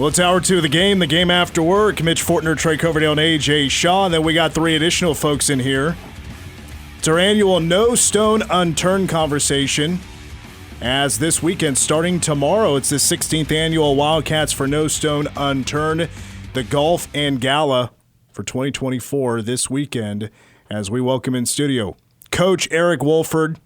Well, it's hour 2 of the game after work. Mitch Fortner, Trey Coverdale, and A.J. Shaw. And then we got 3 additional folks in here. It's our annual No Stone Unturned conversation. As this weekend, starting tomorrow, it's the 16th annual Wildcats for No Stone Unturned, the golf and gala for 2024 this weekend, as we welcome in studio Coach Eric Wolford,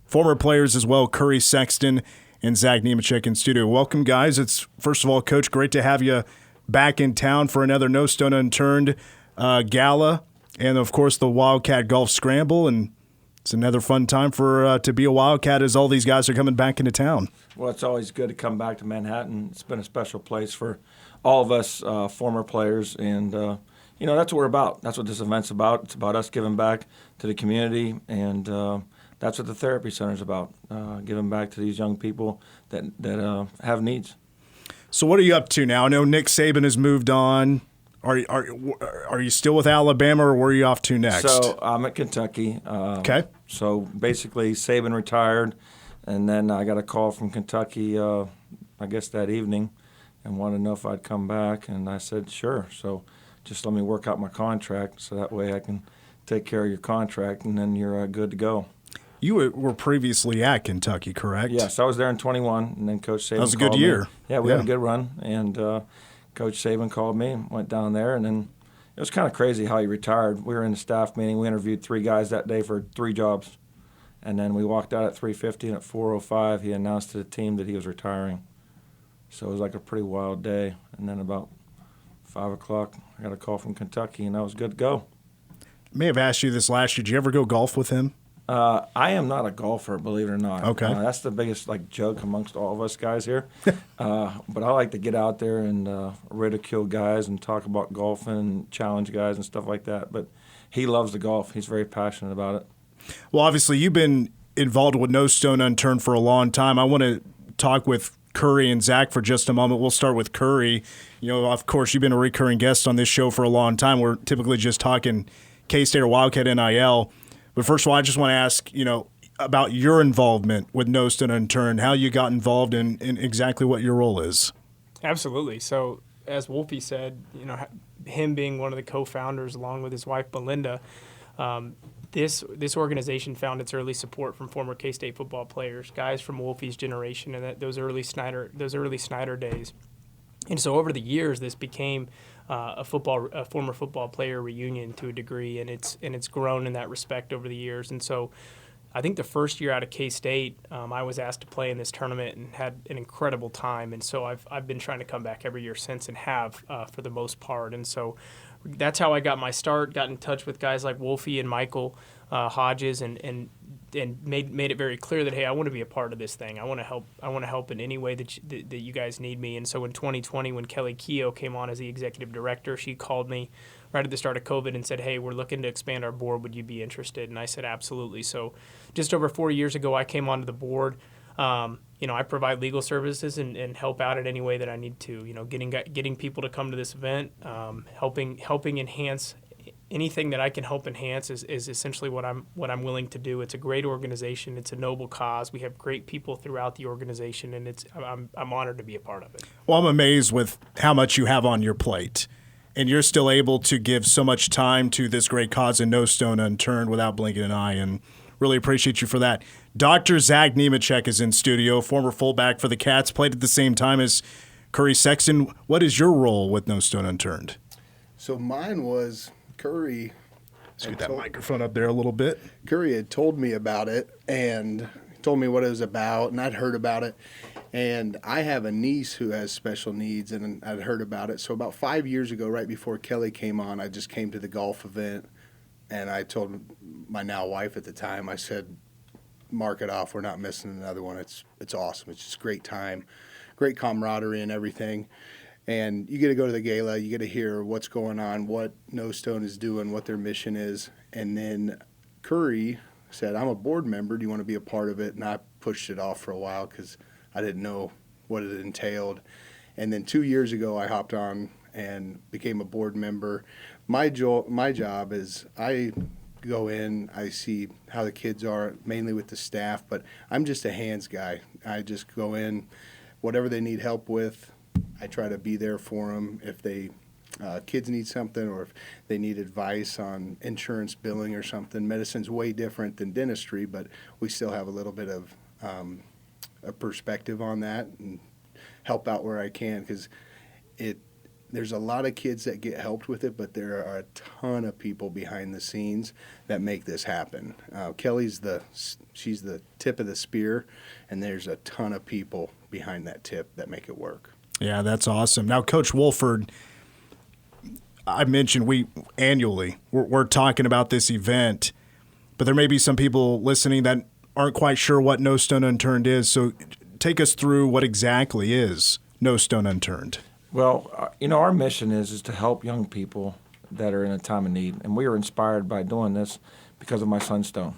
former players as well, Curry, Sexton, and Zach Nemechek in studio. Welcome, guys. It's, first of all, Coach, great to have you back in town for another No Stone Unturned gala, and, of course, the Wildcat Golf Scramble, and it's another fun time for to be a Wildcat as all these guys are coming back into town. Well, it's always good to come back to Manhattan. It's been a special place for all of us former players, and that's what we're about. That's what this event's about. It's about us giving back to the community, and that's what the therapy center is about, giving back to these young people that have needs. So what are you up to now? I know Nick Saban has moved on. Are you still with Alabama, or where are you off to next? So I'm at Kentucky. Okay. So basically Saban retired, and then I got a call from Kentucky, I guess that evening, and wanted to know if I'd come back, and I said sure. So just let me work out my contract so that way I can take care of your contract, and then you're good to go. You were previously at Kentucky, correct? Yes, I was there in 21, and then Coach Saban called me. That was a good year. Yeah, we had a good run, and Coach Saban called me, went down there, and then it was kind of crazy how he retired. We were in the staff meeting. We interviewed 3 guys that day for 3 jobs, and then we walked out at 3:50, and at 4:05 he announced to the team that he was retiring. So it was like a pretty wild day, and then about 5 o'clock I got a call from Kentucky, and I was good to go. I may have asked you this last year. Did you ever go golf with him? I am not a golfer, believe it or not. Okay. That's the biggest joke amongst all of us guys here. But I like to get out there and ridicule guys and talk about golfing and challenge guys and stuff like that. But he loves the golf. He's very passionate about it. Well, obviously you've been involved with No Stone Unturned for a long time. I want to talk with Curry and Zach for just a moment. We'll start with Curry. Of course, you've been a recurring guest on this show for a long time. We're typically just talking K-State or Wildcat NIL. But first of all, I just want to ask, about your involvement with No Stone Unturned, how you got involved in exactly what your role is. Absolutely. So as Wolfie said, him being one of the co-founders along with his wife Belinda, this organization found its early support from former K-State football players, guys from Wolfie's generation and those early Snyder days. And so over the years, this became a former football player reunion to a degree, and it's grown in that respect over the years. And so I think the first year out of K-State, I was asked to play in this tournament and had an incredible time. And so I've been trying to come back every year since and have for the most part. And so that's how I got my start, got in touch with guys like Wolfie and Michael Hodges and made it very clear that, hey, I want to be a part of this thing. I want to help in any way that you guys need me. And so in 2020, when Kelly Keough came on as the executive director, she called me right at the start of COVID and said, hey, we're looking to expand our board. Would you be interested? And I said, absolutely. So just over 4 years ago, I came onto the board. I provide legal services and help out in any way that I need to. Getting people to come to this event, helping enhance. Anything that I can help enhance is essentially what I'm willing to do. It's a great organization. It's a noble cause. We have great people throughout the organization, and I'm honored to be a part of it. Well, I'm amazed with how much you have on your plate, and you're still able to give so much time to this great cause and No Stone Unturned without blinking an eye, and really appreciate you for that. Dr. Zach Nemechek is in studio, former fullback for the Cats, played at the same time as Curry Sexton. What is your role with No Stone Unturned? So mine was Curry. Scoot that microphone up there a little bit. Curry had told me about it and told me what it was about, and I'd heard about it. And I have a niece who has special needs, and I'd heard about it. So about 5 years ago, right before Kelly came on, I just came to the golf event, and I told my now wife at the time, I said, mark it off. We're not missing another one. It's awesome. It's just a great time, great camaraderie and everything. And you get to go to the gala, you get to hear what's going on, what No Stone is doing, what their mission is. And then Curry said, I'm a board member. Do you want to be a part of it? And I pushed it off for a while because I didn't know what it entailed. And then 2 years ago, I hopped on and became a board member. My job is I go in, I see how the kids are, mainly with the staff, but I'm just a hands guy. I just go in, whatever they need help with, I try to be there for them if they kids need something or if they need advice on insurance billing or something. Medicine's way different than dentistry, but we still have a little bit of a perspective on that and help out where I can, because there's a lot of kids that get helped with it, but there are a ton of people behind the scenes that make this happen. Kelly's she's the tip of the spear, and there's a ton of people behind that tip that make it work. Yeah, that's awesome. Now, Coach Wolford, I mentioned we're talking about this event, but there may be some people listening that aren't quite sure what No Stone Unturned is. So take us through what exactly is No Stone Unturned. Well, our mission is to help young people that are in a time of need, and we were inspired by doing this because of my son Stone.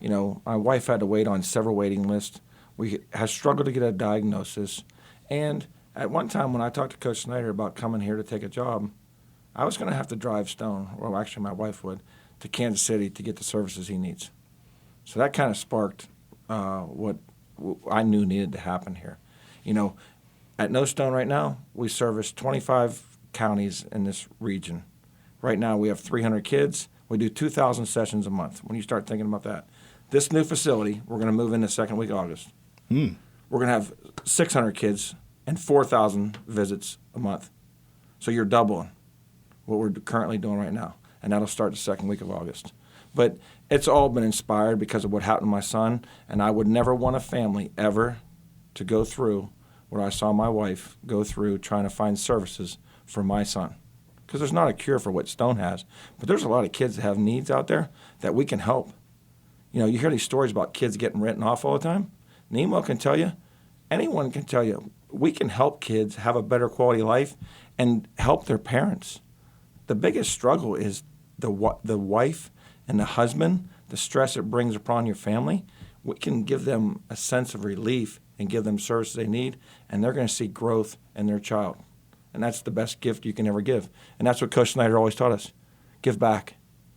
My wife had to wait on several waiting lists. We have struggled to get a diagnosis, and at one time when I talked to Coach Snyder about coming here to take a job, I was going to have to drive Stone, well, actually my wife would, to Kansas City to get the services he needs. So that kind of sparked what I knew needed to happen here. At No Stone right now, we service 25 counties in this region. Right now we have 300 kids. We do 2,000 sessions a month. When you start thinking about that. This new facility, we're going to move in the second week of August. We're going to have 600 kids and 4,000 visits a month. So you're doubling what we're currently doing right now. And that'll start the second week of August. But it's all been inspired because of what happened to my son, and I would never want a family ever to go through what I saw my wife go through trying to find services for my son. Because there's not a cure for what Stone has, but there's a lot of kids that have needs out there that we can help. You hear these stories about kids getting written off all the time. Nemo can tell you, anyone can tell you, we can help kids have a better quality of life and help their parents. The biggest struggle is the wife and the husband, the stress it brings upon your family. We can give them a sense of relief and give them services they need, and they're going to see growth in their child. And that's the best gift you can ever give. And that's what Coach Snyder always taught us. Give back.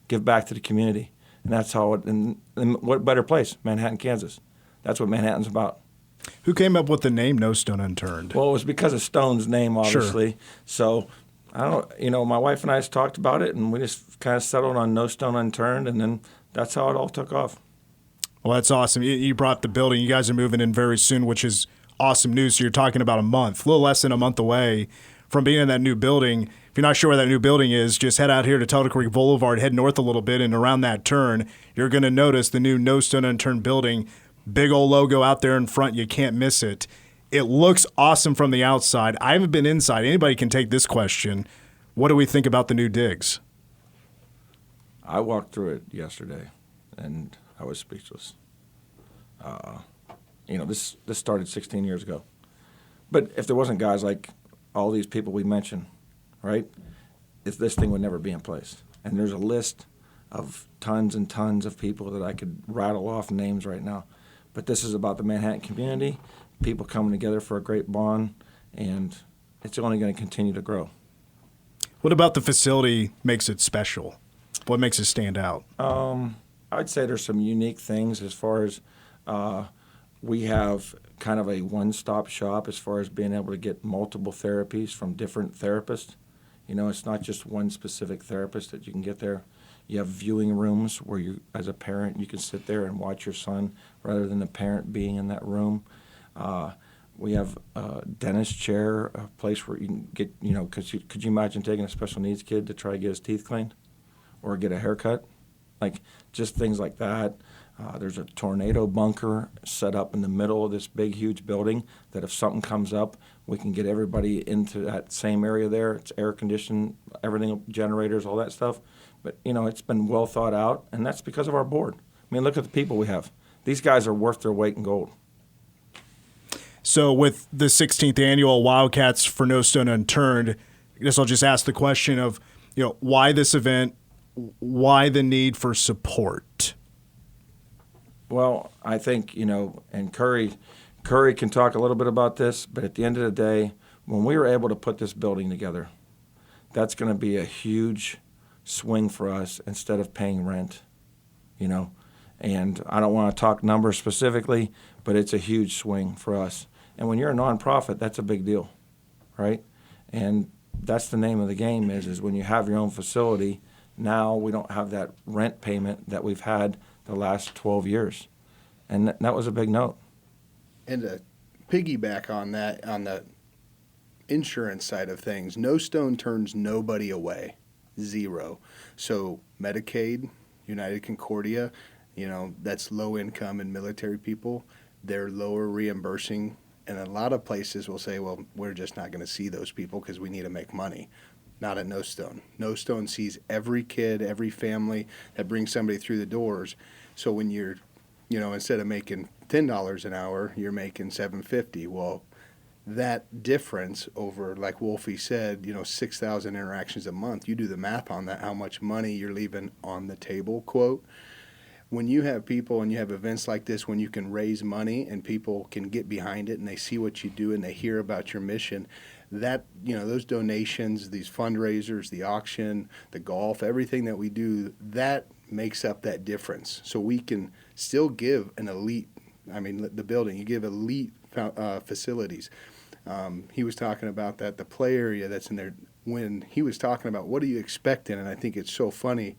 Give back to the community. And that's how and what better place? Manhattan, Kansas. That's what Manhattan's about. Who came up with the name No Stone Unturned? Well, it was because of Stone's name, obviously. Sure. So, I don't, my wife and I just talked about it, and we just kind of settled on No Stone Unturned, and then that's how it all took off. Well, that's awesome. You brought up the building. You guys are moving in very soon, which is awesome news. So you're talking about a little less than a month away from being in that new building. If you're not sure where that new building is, just head out here to Tuttle Creek Boulevard, head north a little bit, and around that turn, you're going to notice the new No Stone Unturned building. Big old logo out there in front. You can't miss it. It looks awesome from the outside. I haven't been inside. Anybody can take this question. What do we think about the new digs? I walked through it yesterday, and I was speechless. This started 16 years ago. But if there wasn't guys like all these people we mentioned, right, this thing would never be in place. And there's a list of tons and tons of people that I could rattle off names right now. But this is about the Manhattan community, people coming together for a great bond, and it's only going to continue to grow. What about the facility makes it special? What makes it stand out? I'd say there's some unique things as far as we have kind of a one-stop shop as far as being able to get multiple therapies from different therapists. It's not just one specific therapist that you can get there. You have viewing rooms where you, as a parent, you can sit there and watch your son rather than the parent being in that room. We have a dentist chair, a place where you can get, could you imagine taking a special needs kid to try to get his teeth cleaned or get a haircut? Like, just things like that. There's a tornado bunker set up in the middle of this big, huge building that if something comes up, we can get everybody into that same area there. It's air conditioned, everything, generators, all that stuff. But, it's been well thought out, and that's because of our board. I mean, look at the people we have. These guys are worth their weight in gold. So with the 16th annual Wildcats for No Stone Unturned, I guess I'll just ask the question of, why this event, why the need for support? Well, I think, and Curry can talk a little bit about this, but at the end of the day, when we were able to put this building together, that's going to be a huge swing for us instead of paying rent, And I don't want to talk numbers specifically, but it's a huge swing for us. And when you're a nonprofit, that's a big deal. right? And that's the name of the game is when you have your own facility, now we don't have that rent payment that we've had the last 12 years. And that was a big note. And to piggyback on that, on the insurance side of things, No Stone turns nobody away, zero. So Medicaid, United Concordia, that's low income and military people, they're lower reimbursing. And a lot of places will say, well, we're just not going to see those people because we need to make money. Not at No Stone. No Stone sees every kid, every family that brings somebody through the doors. So when you're, instead of making $10 an hour, you're making $7.50. Well, that difference over, like Wolfie said, 6,000 interactions a month, you do the math on that, how much money you're leaving on the table, quote. When you have people and you have events like this, when you can raise money and people can get behind it and they see what you do and they hear about your mission, that, those donations, these fundraisers, the auction, the golf, everything that we do, that makes up that difference. So we can still give an elite, the building, you give elite facilities. He was talking about that, the play area that's in there. When he was talking about what are you expecting, and I think it's so funny,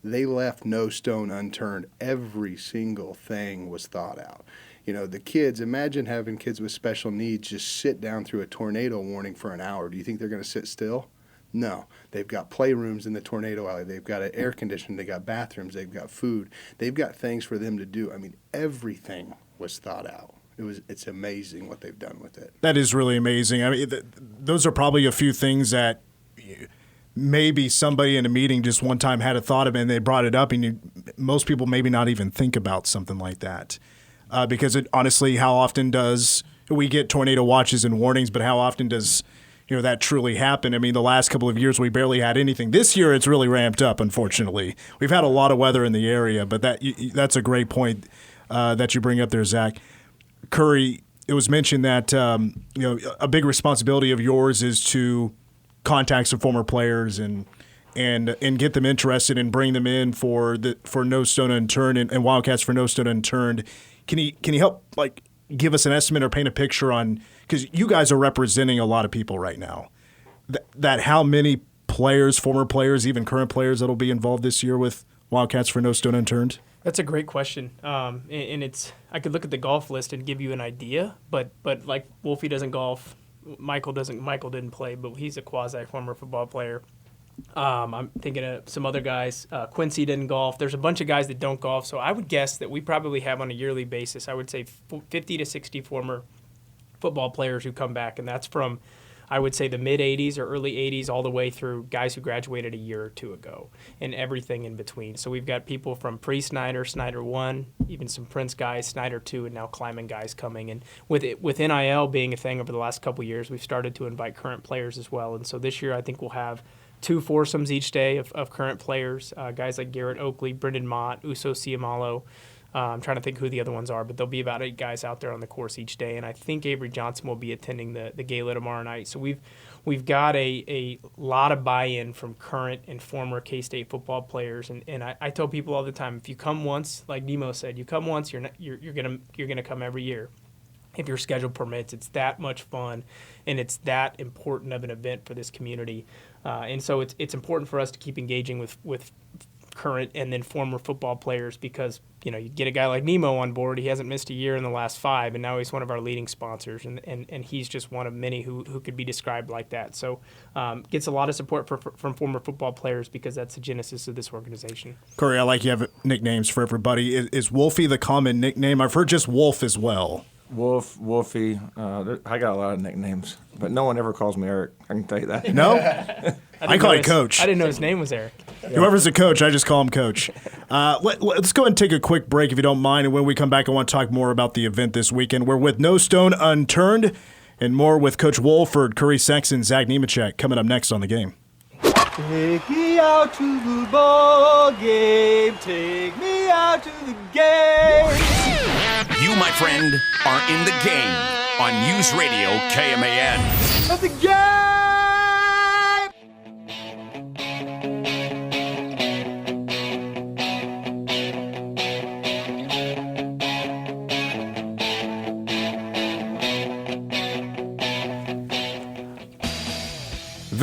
they left no stone unturned. Every single thing was thought out. The kids, imagine having kids with special needs just sit down through a tornado warning for an hour. Do you think they're going to sit still? No. They've got playrooms in the tornado alley. They've got an air conditioning. They've got bathrooms. They've got food. They've got things for them to do. Everything was thought out. It's amazing what they've done with it. That is really amazing. Those are probably a few things that maybe somebody in a meeting just one time had a thought of it and they brought it up, and most people maybe not even think about something like that. Because honestly, how often does we get tornado watches and warnings, but how often does that truly happen? The last couple of years we barely had anything. This year it's really ramped up, unfortunately. We've had a lot of weather in the area, but that's a great point that you bring up there, Zach. Curry, it was mentioned that a big responsibility of yours is to contact some former players and get them interested and bring them in for No Stone Unturned and Wildcats for No Stone Unturned. Can you help give us an estimate or paint a picture on, because you guys are representing a lot of people right now, that how many players, former players, even current players that'll be involved this year with Wildcats for No Stone Unturned? That's a great question, and it's I could look at the golf list and give you an idea, but like Wolfie doesn't golf, Michael didn't play, but he's a quasi former football player. I'm thinking of some other guys. Quincy didn't golf. There's a bunch of guys that don't golf, so I would guess that we probably have on a yearly basis, I would say 50 to 60 former football players who come back, and that's from, I would say, the mid-'80s or early '80s all the way through guys who graduated a year or two ago and everything in between. So we've got people from pre-Snyder, Snyder 1, even some Prince guys, Snyder 2, and now Kleiman guys coming. And with NIL being a thing over the last couple of years, we've started to invite current players as well. And so this year I think we'll have 2 foursomes each day of current players, guys like Garrett Oakley, Brendan Mott, Uso Siamalo. I'm trying to think who the other ones are, but there'll be about 8 guys out there on the course each day, and I think Avery Johnson will be attending the gala tomorrow night. So we've got a lot of buy-in from current and former K-State football players, and I tell people all the time, if you come once, like Nemo said, you come once, you're gonna come every year. If your schedule permits, it's that much fun, and it's that important of an event for this community, and so it's important for us to keep engaging with current and then former football players, because you get a guy like Nemo on board. He hasn't missed a year in the last 5, and now he's one of our leading sponsors, and he's just one of many who could be described like that. So gets a lot of support from former football players, because that's the genesis of this organization. Corey, I like you have nicknames for everybody. Is Wolfie the common nickname? I've heard just Wolf as well. Wolfie. I got a lot of nicknames, but no one ever calls me Eric. I can tell you that. No? I call you Coach. I didn't know his name was Eric. Whoever's a coach, I just call him Coach. Let's go ahead and take a quick break if you don't mind, and when we come back, I want to talk more about the event this weekend. We're with No Stone Unturned, and more with Coach Wolford, Curry Sexton, Zach Nemechek, coming up next on The Game. Take me out to the ball game. Take me out to the game. You, my friend, are in the game on News Radio KMAN. At the game.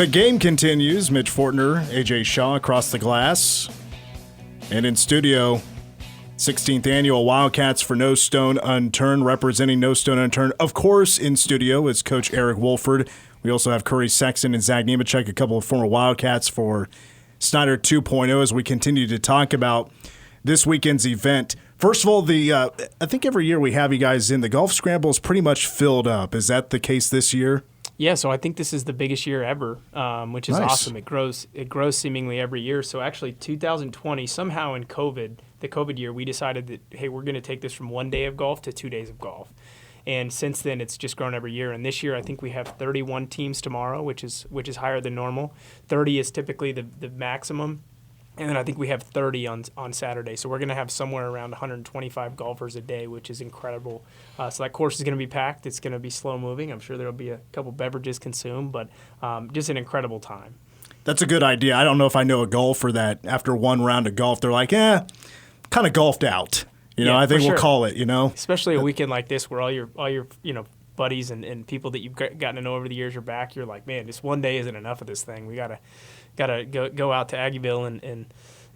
The game continues. Mitch Fortner, AJ Shaw across the glass. And in studio, 16th annual Wildcats for No Stone Unturned, representing No Stone Unturned. Of course, in studio is Coach Eric Wolford. We also have Curry Sexton and Zach Nemechek, a couple of former Wildcats for Snyder 2.0, as we continue to talk about this weekend's event. First of all, I think every year we have you guys in. The golf scramble is pretty much filled up. Is that the case this year? Yeah, so I think this is the biggest year ever, which is Nice. awesome. It grows seemingly every year. So actually 2020, somehow in the COVID year, we decided that, hey, we're going to take this from 1 day of golf to 2 days of golf. And since then, it's just grown every year. And this year, I think we have 31 teams tomorrow, which is higher than normal. 30 is typically the maximum. And then I think we have 30 on Saturday. So we're going to have somewhere around 125 golfers a day, which is incredible. So that course is going to be packed. It's going to be slow moving. I'm sure there will be a couple beverages consumed, but just an incredible time. That's a good idea. I don't know if I know a golfer that after one round of golf, they're like, kind of golfed out. Yeah, I think for we'll sure. call it, Especially a weekend like this where all your buddies and people that you've gotten to know over the years are back. You're like, man, just 1 day isn't enough of this thing. We gotta go out to Aggieville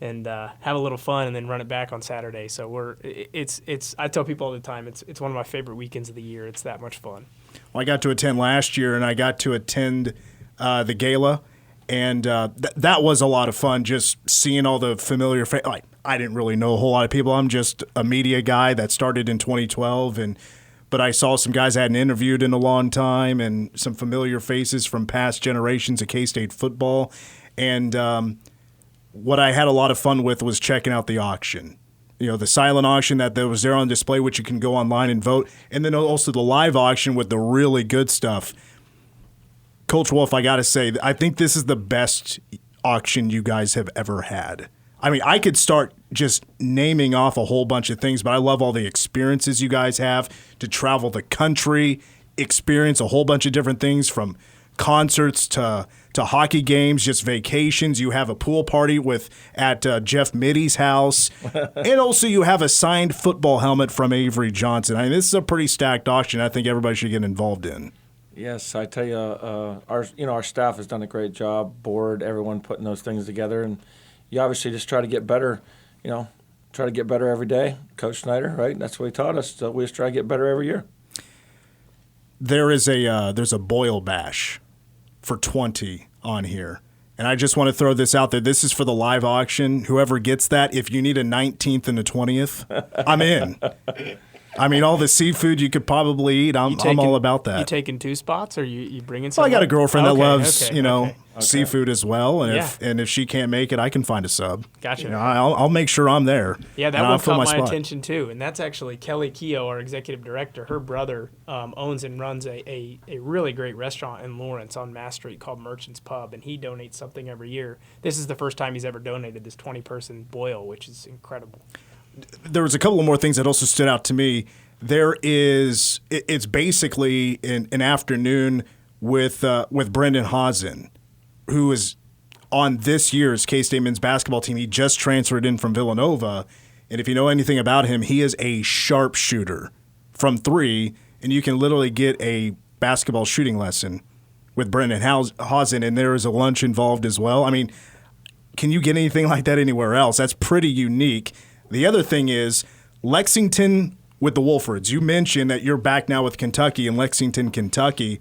and have a little fun and then run it back on Saturday. So it's I tell people all the time it's one of my favorite weekends of the year. It's that much fun. Well, I got to attend last year, and I got to attend the gala, and that was a lot of fun. Just seeing all the familiar faces. I didn't really know a whole lot of people. I'm just a media guy that started in 2012, but I saw some guys I hadn't interviewed in a long time, and some familiar faces from past generations of K-State football. And what I had a lot of fun with was checking out the auction. The silent auction that was there on display, which you can go online and vote, and then also the live auction with the really good stuff. Coach Wolf, I got to say, I think this is the best auction you guys have ever had. I mean, I could start just naming off a whole bunch of things, but I love all the experiences you guys have to travel the country, experience a whole bunch of different things from concerts to hockey games, just vacations. You have a pool party at Jeff Mitty's house, and also you have a signed football helmet from Avery Johnson. I mean, this is a pretty stacked auction. I think everybody should get involved in. Yes, I tell you, our staff has done a great job. Board, everyone putting those things together, and you obviously just try to get better. Try to get better every day. Coach Snyder, right? That's what he taught us. So we just try to get better every year. There's a Boyle Bash for 20 on here. And I just want to throw this out there. This is for the live auction. Whoever gets that, if you need a 19th and a 20th, I'm in. I mean, all the seafood you could probably eat, I'm all about that. You taking 2 spots, or you bringing? Well, I got a girlfriend that loves, Okay. seafood as well, and Yeah. if she can't make it, I can find a sub. Gotcha. I'll make sure I'm there. Yeah, that and one I'll fill caught my spot. attention too, and that's actually Kelly Keogh, our executive director. Her brother owns and runs a really great restaurant in Lawrence on Mass Street called Merchant's Pub, and he donates something every year. This is the first time he's ever donated this 20-person boil, which is incredible. There was a couple of more things that also stood out to me. It's basically an afternoon with Brendan Hazen, who is on this year's K-State men's basketball team. He just transferred in from Villanova, and if you know anything about him, he is a sharpshooter from 3, and you can literally get a basketball shooting lesson with Brendan Hazen, and there is a lunch involved as well. I mean, can you get anything like that anywhere else? That's pretty unique. The other thing is Lexington with the Wolfords. You mentioned that you're back now with Kentucky in Lexington, Kentucky.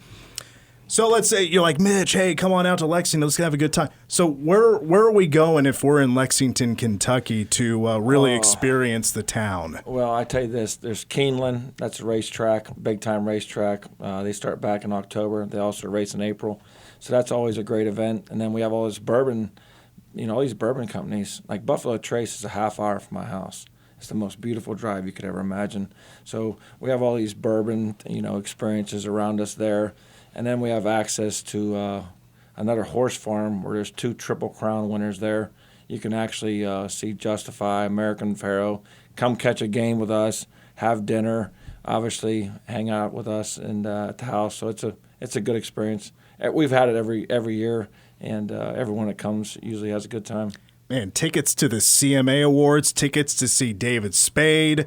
So let's say you're like, Mitch, hey, come on out to Lexington. Let's have a good time. So where are we going if we're in Lexington, Kentucky to really experience the town? Well, I tell you this. There's Keeneland. That's a racetrack, big-time racetrack. They start back in October. They also race in April. So that's always a great event. And then we have all this bourbon, all these bourbon companies. Like Buffalo Trace is a half hour from my house. It's the most beautiful drive you could ever imagine. So we have all these bourbon, experiences around us there. And then we have access to another horse farm where there's 2 Triple Crown winners there. You can actually see Justify, American Pharoah, come catch a game with us, have dinner, obviously hang out with us and at the house. So it's a good experience. We've had it every year, and everyone that comes usually has a good time. Man, tickets to the CMA Awards, tickets to see David Spade,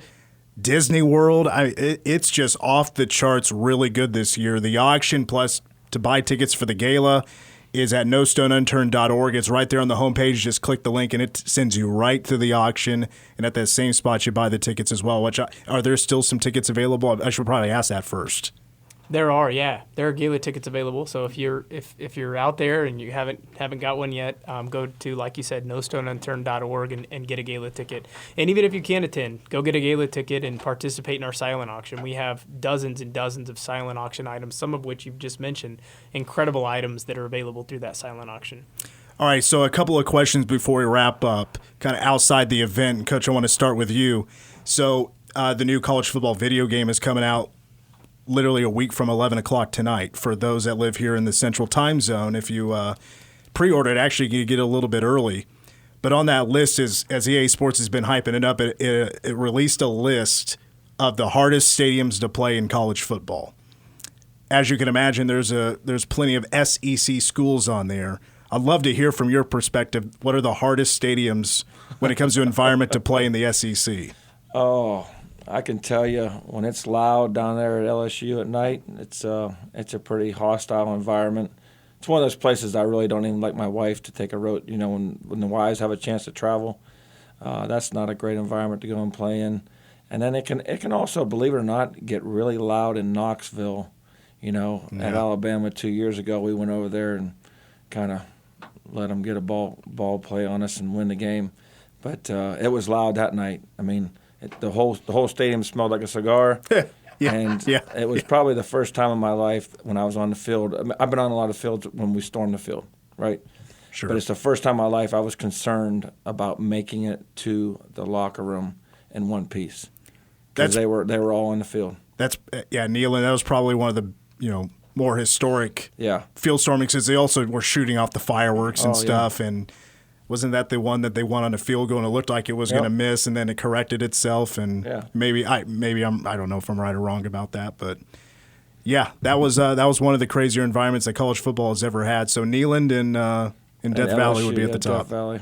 Disney World. It's just off the charts really good this year. The auction plus to buy tickets for the gala is at nostoneunturned.org. It's right there on the homepage. Just click the link, and it sends you right to the auction. And at that same spot, you buy the tickets as well. Are there still some tickets available? I should probably ask that first. There are, yeah. There are gala tickets available. So if you're out there and you haven't got one yet, go to, like you said, nostoneunturned.org and get a gala ticket. And even if you can't attend, go get a gala ticket and participate in our silent auction. We have dozens and dozens of silent auction items, some of which you've just mentioned, incredible items that are available through that silent auction. All right, so a couple of questions before we wrap up, kind of outside the event. And Coach, I want to start with you. So the new college football video game is coming out literally a week from 11 o'clock tonight. For those that live here in the Central Time Zone, if you pre-order it, actually you get a little bit early. But on that list, as EA Sports has been hyping it up, it released a list of the hardest stadiums to play in college football. As you can imagine, there's plenty of SEC schools on there. I'd love to hear from your perspective, what are the hardest stadiums when it comes to environment to play in the SEC? Oh, I can tell you, when it's loud down there at LSU at night, it's a pretty hostile environment. It's one of those places I really don't even like my wife to take a road. You know, when the wives have a chance to travel, that's not a great environment to go and play in. And then it can also, believe it or not, get really loud in Knoxville. You know, at Alabama 2 years ago, we went over there and kind of let them get a ball play on us and win the game. But it was loud that night. I mean, the whole stadium smelled like a cigar. It was probably the first time in my life when I was on the field. I mean, I've been on a lot of fields when we stormed the field, right? Sure. But it's the first time in my life I was concerned about making it to the locker room in one piece, because they were all in the field. Neil, and that was probably one of the more historic field storming, because they also were shooting off the fireworks and stuff. And wasn't that the one that they won on the field goal and it looked like it was going to miss, and then it corrected itself? And maybe I don't know if I'm right or wrong about that, but that was one of the crazier environments that college football has ever had. So Neyland and Death Valley would be at the top. Death Valley.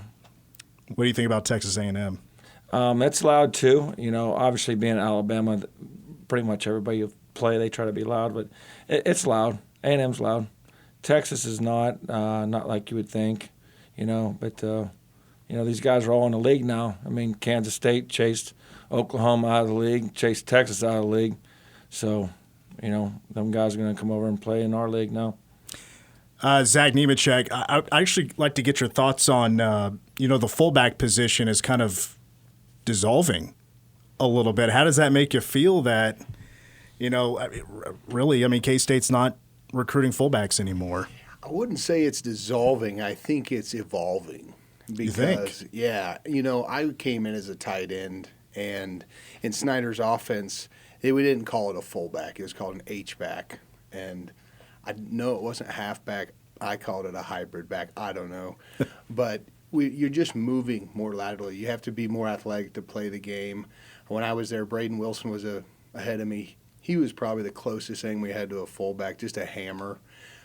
What do you think about Texas A&M? It's loud too. You know, obviously being Alabama, pretty much everybody you play they try to be loud, but it's loud. A&M's loud. Texas is not like you would think. You know, but these guys are all in the league now. I mean, Kansas State chased Oklahoma out of the league, chased Texas out of the league. So, them guys are going to come over and play in our league now. Zach Nemechek, I'd actually like to get your thoughts on, the fullback position is kind of dissolving a little bit. How does that make you feel that, K-State's not recruiting fullbacks anymore? I wouldn't say it's dissolving. I think it's evolving. Because, I came in as a tight end, and in Snyder's offense, we didn't call it a fullback. It was called an H-back. And I know it wasn't a halfback. I called it a hybrid back. I don't know. But you're just moving more laterally. You have to be more athletic to play the game. When I was there, Braden Wilson was ahead of me. He was probably the closest thing we had to a fullback, just a hammer.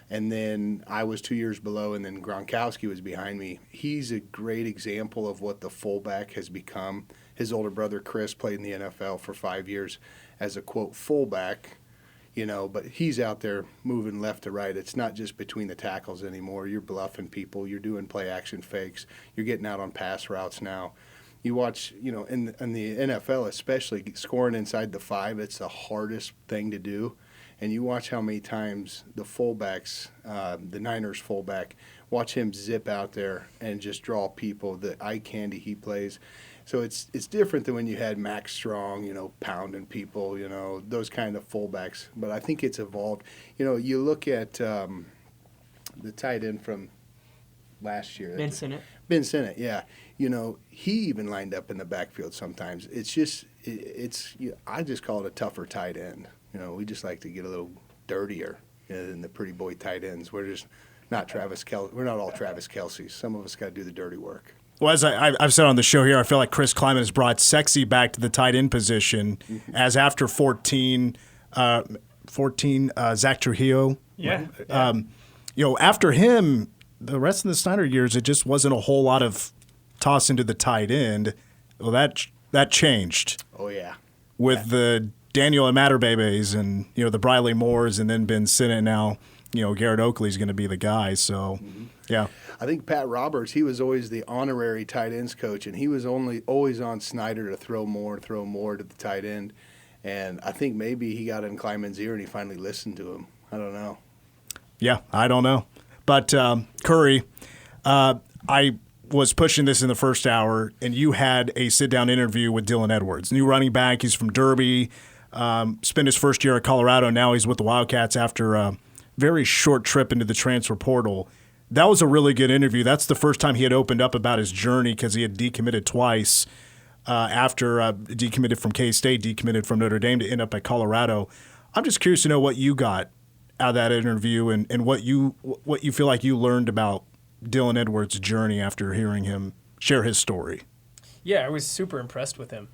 And then I was 2 years below, and then Gronkowski was behind me. He's a great example of what the fullback has become. His older brother, Chris, played in the NFL for 5 years as a, quote, fullback, but he's out there moving left to right. It's not just between the tackles anymore. You're bluffing people. You're doing play-action fakes. You're getting out on pass routes now. You watch, in the NFL especially, scoring inside the 5, it's the hardest thing to do. And you watch how many times the fullbacks, the Niners fullback, watch him zip out there and just draw people, the eye candy he plays. So it's different than when you had Max Strong, pounding people, those kind of fullbacks. But I think it's evolved. You look at the tight end from last year. Ben Sinnott. Ben Sinnott, yeah. He even lined up in the backfield sometimes. It's just, I just call it a tougher tight end. We just like to get a little dirtier than the pretty boy tight ends. We're just not Travis Kelce. We're not all Travis Kelce. Some of us got to do the dirty work. Well, as I've said on the show here, I feel like Chris Kleiman has brought sexy back to the tight end position, as after 14, Zach Trujillo. Yeah. After him, the rest of the Snyder years, it just wasn't a whole lot of toss into the tight end. Well, that changed. Oh, yeah. With the Daniel and Matterbebes and, the Briley Moores and then Ben Sinnott now. Garrett Oakley's going to be the guy. So, yeah. I think Pat Roberts, he was always the honorary tight ends coach, and he was always on Snyder to throw more to the tight end. And I think maybe he got in Kleiman's ear and he finally listened to him. I don't know. Yeah, I don't know. But Curry, I was pushing this in the first hour, and you had a sit-down interview with Dylan Edwards, new running back. He's from Derby, spent his first year at Colorado. Now he's with the Wildcats after a very short trip into the transfer portal. That was a really good interview. That's the first time he had opened up about his journey because he had decommitted twice after decommitted from K-State, decommitted from Notre Dame to end up at Colorado. I'm just curious to know what you got out of that interview and what you feel like you learned about Dylan Edwards' journey after hearing him share his story. Yeah, I was super impressed with him.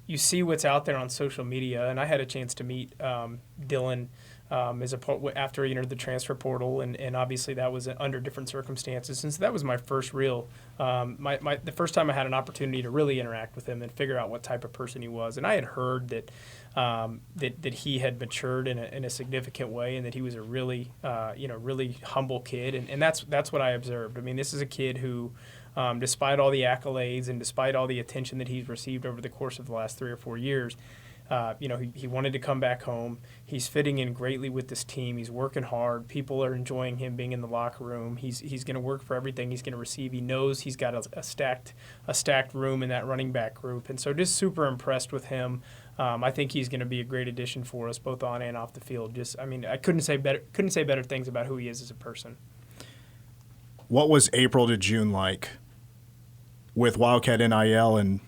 You see what's out there on social media, and I had a chance to meet Dylan after he entered the transfer portal, and obviously that was under different circumstances. And so that was my first real, the first time I had an opportunity to really interact with him and figure out what type of person he was. And I had heard that that he had matured in a significant way, and that he was a really really humble kid, and that's what I observed. I mean, this is a kid who, despite all the accolades and despite all the attention that he's received over the course of the last 3 or 4 years, he wanted to come back home. He's fitting in greatly with this team. He's working hard. People are enjoying him being in the locker room. He's going to work for everything he's going to receive. He knows he's got a stacked room in that running back group, and so just super impressed with him. I think he's going to be a great addition for us, both on and off the field. I couldn't say better things about who he is as a person. What was April to June like with Wildcat NIL and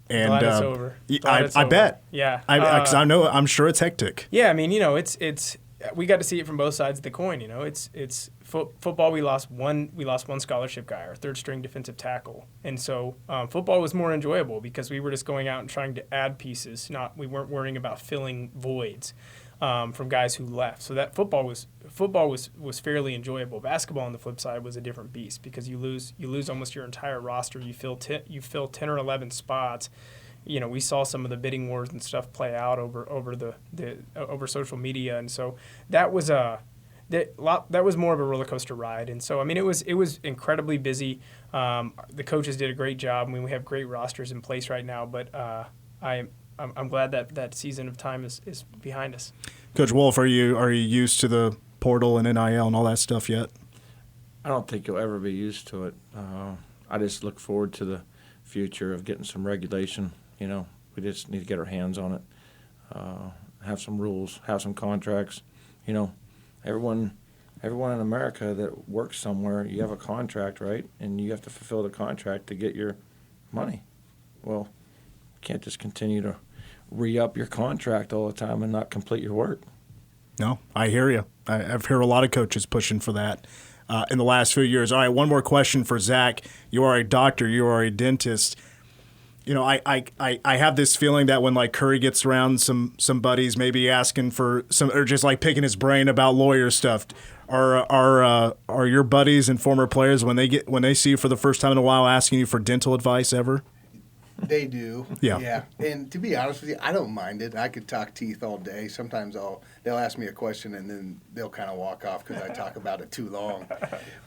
glad it's over. I bet. Yeah. Because I'm sure it's hectic. Yeah, I mean, it's we got to see it from both sides of the coin. It's football. We lost one scholarship guy, our third string defensive tackle, and so football was more enjoyable because we were just going out and trying to add pieces. We weren't worrying about filling voids from guys who left. So that football was fairly enjoyable. Basketball on the flip side was a different beast because you lose almost your entire roster. You fill 10 or 11 spots. We saw some of the bidding wars and stuff play out over social media, and so that was more of a roller coaster ride. And so I mean, it was incredibly busy. The coaches did a great job. I mean, we have great rosters in place right now, but I'm glad that season of time is behind us. Coach Wolf, are you used to the portal and NIL and all that stuff yet? I don't think you'll ever be used to it. I just look forward to the future of getting some regulation. We just need to get our hands on it, have some rules, have some contracts. Everyone in America that works somewhere, you have a contract, right? And you have to fulfill the contract to get your money. Well, you can't just continue to re-up your contract all the time and not complete your work. No, I hear you. I've heard a lot of coaches pushing for that in the last few years. All right, one more question for Zach. You are a doctor. You are a dentist. I have this feeling that when Curry gets around some buddies, maybe asking for some, or just picking his brain about lawyer stuff, are your buddies and former players when they see you for the first time in a while asking you for dental advice ever? They do. Yeah. And to be honest with you, I don't mind it. I could talk teeth all day. Sometimes they'll ask me a question and then they'll kind of walk off because I talk about it too long.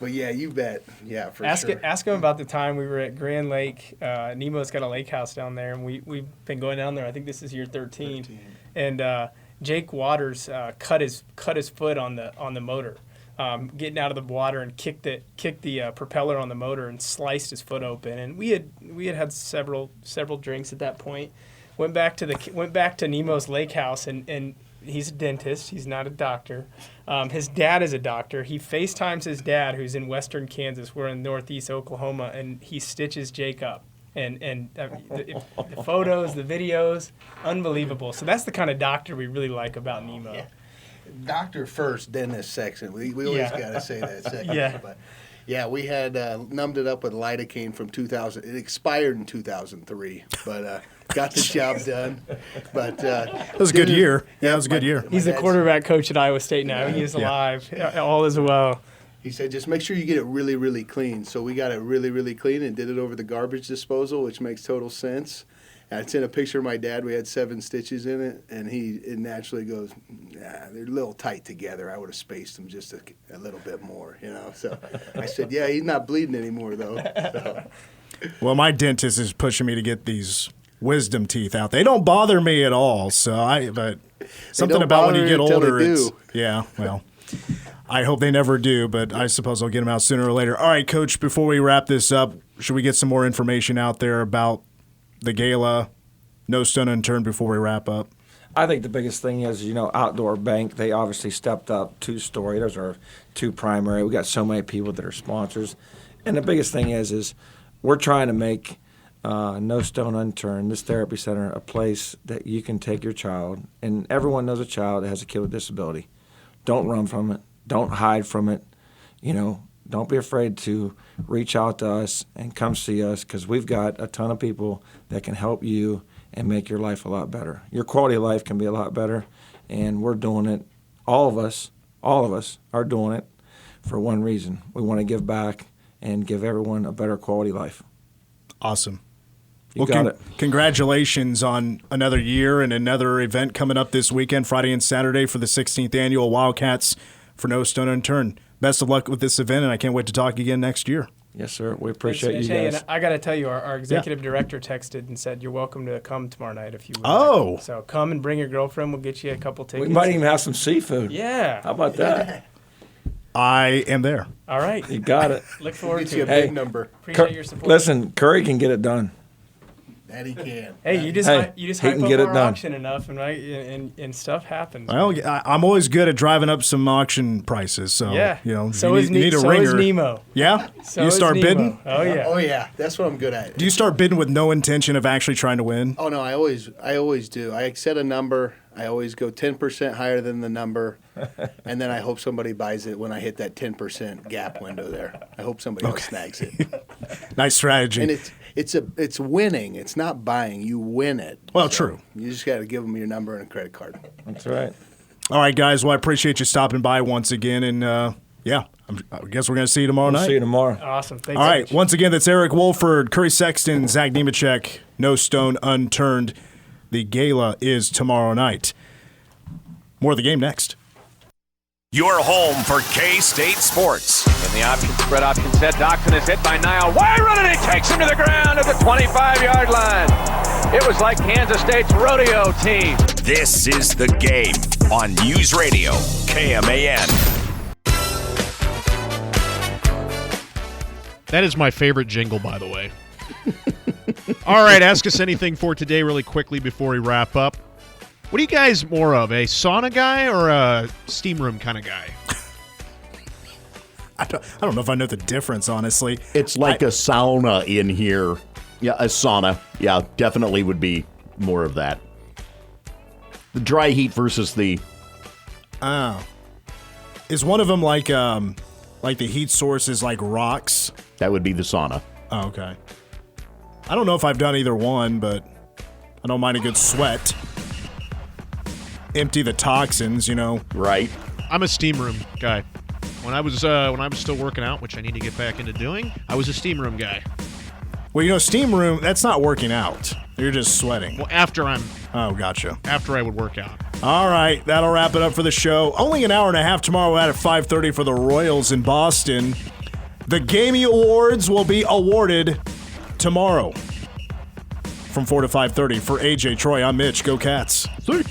But yeah, you bet. Yeah, for sure. Ask him about the time we were at Grand Lake. Nemo's got a lake house down there, and we've been going down there. I think this is year 13. And Jake Waters cut his foot on the motor. Getting out of the water and kicked the propeller on the motor and sliced his foot open. And we had several drinks at that point. Went back to Nemo's lake house, and he's a dentist. He's not a doctor. His dad is a doctor. He FaceTimes his dad, who's in western Kansas. We're in northeast Oklahoma, and he stitches Jake up. And the photos, the videos, unbelievable. So that's the kind of doctor we really like about Nemo. Yeah. Doctor first, dentist Sexton. We always got to say that second. Yeah. But yeah, we had numbed it up with lidocaine from 2000. It expired in 2003, but got the job done. But it was a good year. Yeah, it was a good year. He's the quarterback coach at Iowa State now. He is alive. All is well. He said, just make sure you get it really, really clean. So we got it really, really clean and did it over the garbage disposal, which makes total sense. I sent a picture of my dad. We had 7 stitches in it, and it naturally goes, "Nah, they're a little tight together. I would have spaced them just a little bit more, you know." So I said, "Yeah, he's not bleeding anymore, though." So. Well, my dentist is pushing me to get these wisdom teeth out. They don't bother me at all. But something about when you get older, yeah. Well, I hope they never do, but I suppose I'll get them out sooner or later. All right, Coach. Before we wrap this up, should we get some more information out there about the gala, No Stone Unturned, before we wrap up? I think the biggest thing is, Outdoor Bank, they obviously stepped up 2-story. Those are 2 primary. We got so many people that are sponsors. And the biggest thing is we're trying to make No Stone Unturned, this therapy center, a place that you can take your child. And everyone knows a child that has a kid with disability. Don't run from it. Don't hide from it. Don't be afraid to reach out to us and come see us, because we've got a ton of people that can help you and make your life a lot better. Your quality of life can be a lot better, and we're doing it. All of us are doing it for one reason. We want to give back and give everyone a better quality life. Awesome. You got it. Congratulations on another year and another event coming up this weekend, Friday and Saturday, for the 16th annual Wildcats for No Stone Unturned. Best of luck with this event, and I can't wait to talk again next year. Yes, sir. We appreciate you Hey, guys. and I got to tell you, our executive director texted and said, "You're welcome to come tomorrow night if you would." Oh. Like. So come and bring your girlfriend. We'll get you a couple tickets. We might even have some seafood. Yeah. How about that? I am there. All right. You got it. Look forward Get to you a it. big number. Appreciate your support. Listen, Curry can get it done. That he can. Hey, you just He hype can up get it our done. auction enough, and stuff happens. Well, I'm always good at driving up some auction prices. So, Yeah. you Is need a so ringer. is Nemo. Yeah? So you is start Nemo. bidding? Oh yeah. Oh yeah, that's what I'm good at. Do you start bidding with no intention of actually trying to win? Oh no, I always do. I set a number. I always go 10% higher than the number, and then I hope somebody buys it when I hit that 10% gap window there. I hope somebody else snags it. Nice strategy. And it's winning. It's not buying. You win it. Well, true. You just got to give them your number and a credit card. That's right. All right, guys. Well, I appreciate you stopping by once again. And, I guess we're going to see you tomorrow night. See you tomorrow. Awesome. Thanks. All right. Coach. Once again, that's Eric Wolford, Curry Sexton, Zach Nemechek, No Stone Unturned. The gala is tomorrow night. More of the game next. Your home for K-State sports. In the option spread option set, Doxson is hit by Niall. Wide running, he takes him to the ground at the 25-yard line. It was like Kansas State's rodeo team. This is The Game on News Radio KMAN. That is my favorite jingle, by the way. All right, ask us anything for today really quickly before we wrap up. What are you guys more of, a sauna guy or a steam room kind of guy? I don't know if I know the difference, honestly. It's like a sauna in here. Yeah, a sauna. Yeah, definitely would be more of that. The dry heat versus the... Oh. Is one of them like the heat source is like rocks? That would be the sauna. Oh, okay. I don't know if I've done either one, but I don't mind a good sweat. Empty the toxins, Right. I'm a steam room guy. When I was still working out, which I need to get back into doing, I was a steam room guy. Well, steam room, that's not working out. You're just sweating. Well, after I would work out. All right, that'll wrap it up for the show. Only an hour and a half tomorrow at 5:30 for the Royals in Boston. The Gamey Awards will be awarded tomorrow from 4 to 5:30. For AJ, Troy, I'm Mitch. Go Cats. See?